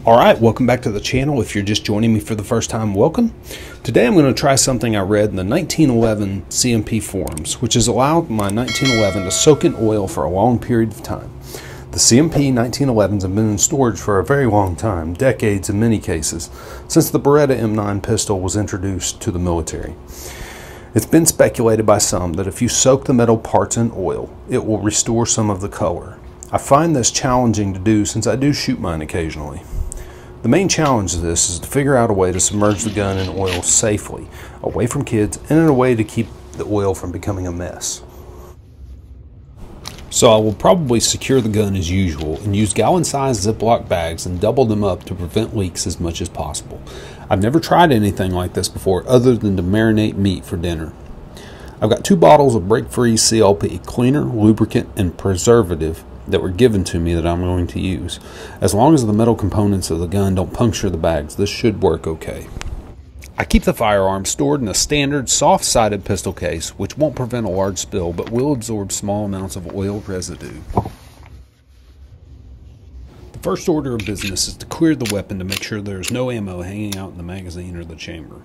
Alright, welcome back to the channel. If you're just joining me for the first time, welcome. Today I'm going to try something I read in the 1911 CMP forums, which has allowed my 1911 to soak in oil for a long period of time. The CMP 1911s have been in storage for a very long time, decades in many cases, since the Beretta M9 pistol was introduced to the military. It's been speculated by some that if you soak the metal parts in oil, it will restore some of the color. I find this challenging to do since I do shoot mine occasionally. The main challenge of this is to figure out a way to submerge the gun in oil safely, away from kids, and in a way to keep the oil from becoming a mess. So I will probably secure the gun as usual and use gallon-sized Ziploc bags and double them up to prevent leaks as much as possible. I've never tried anything like this before other than to marinate meat for dinner. I've got 2 bottles of break-free CLP, cleaner, lubricant, and preservative that were given to me that I'm going to use. As long as the metal components of the gun don't puncture the bags, this should work okay. I keep the firearm stored in a standard soft-sided pistol case, which won't prevent a large spill but will absorb small amounts of oil residue. The first order of business is to clear the weapon to make sure there is no ammo hanging out in the magazine or the chamber.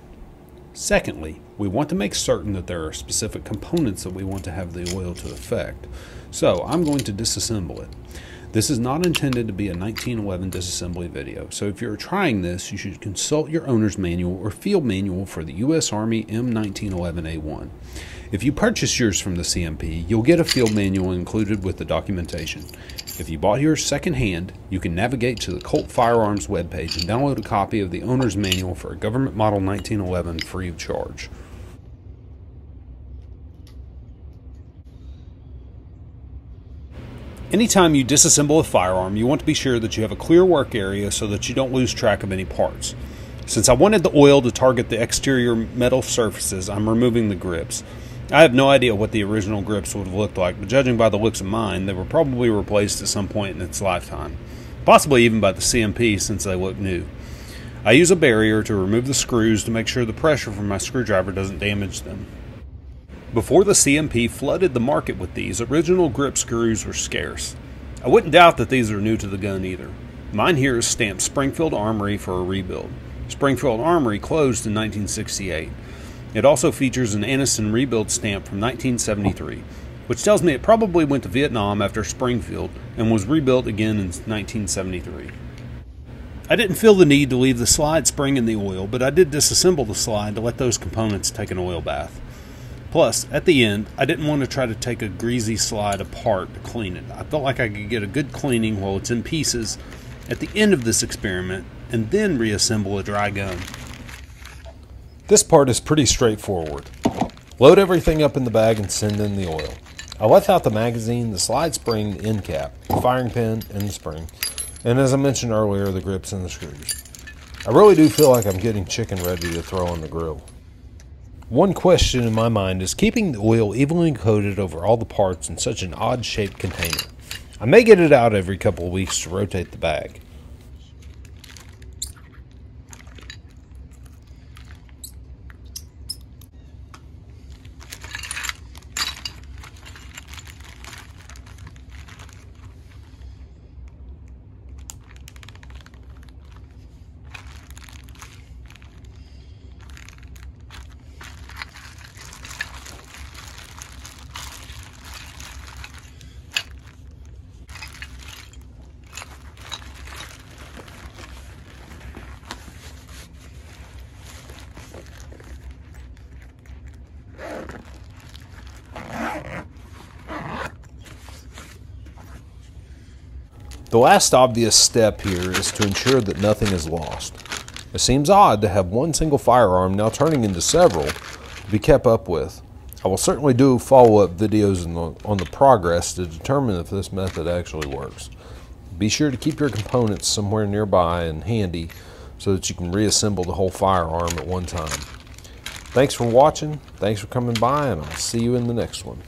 Secondly, we want to make certain that there are specific components that we want to have the oil to affect. So I'm going to disassemble it. This is not intended to be a 1911 disassembly video, so if you're trying this, you should consult your owner's manual or field manual for the US Army M1911A1. If you purchase yours from the CMP, you'll get a field manual included with the documentation. If you bought yours secondhand, you can navigate to the Colt Firearms webpage and download a copy of the owner's manual for a government model 1911 free of charge. Anytime you disassemble a firearm, you want to be sure that you have a clear work area so that you don't lose track of any parts. Since I wanted the oil to target the exterior metal surfaces, I'm removing the grips. I have no idea what the original grips would have looked like, but judging by the looks of mine, they were probably replaced at some point in its lifetime. Possibly even by the CMP since they look new. I use a barrier to remove the screws to make sure the pressure from my screwdriver doesn't damage them. Before the CMP flooded the market with these, original grip screws were scarce. I wouldn't doubt that these are new to the gun either. Mine here is stamped Springfield Armory for a rebuild. Springfield Armory closed in 1968. It also features an Anniston rebuild stamp from 1973, which tells me it probably went to Vietnam after Springfield and was rebuilt again in 1973. I didn't feel the need to leave the slide spring in the oil, but I did disassemble the slide to let those components take an oil bath. Plus, at the end, I didn't want to try to take a greasy slide apart to clean it. I felt like I could get a good cleaning while it's in pieces at the end of this experiment and then reassemble a dry gun. This part is pretty straightforward. Load everything up in the bag and send in the oil. I left out the magazine, the slide spring, the end cap, the firing pin, and the spring. And as I mentioned earlier, the grips and the screws. I really do feel like I'm getting chicken ready to throw on the grill. One question in my mind is keeping the oil evenly coated over all the parts in such an odd-shaped container. I may get it out every couple of weeks to rotate the bag. The last obvious step here is to ensure that nothing is lost. It seems odd to have one single firearm now turning into several to be kept up with. I will certainly do follow-up videos on the progress to determine if this method actually works. Be sure to keep your components somewhere nearby and handy so that you can reassemble the whole firearm at one time. Thanks for watching, thanks for coming by, and I'll see you in the next one.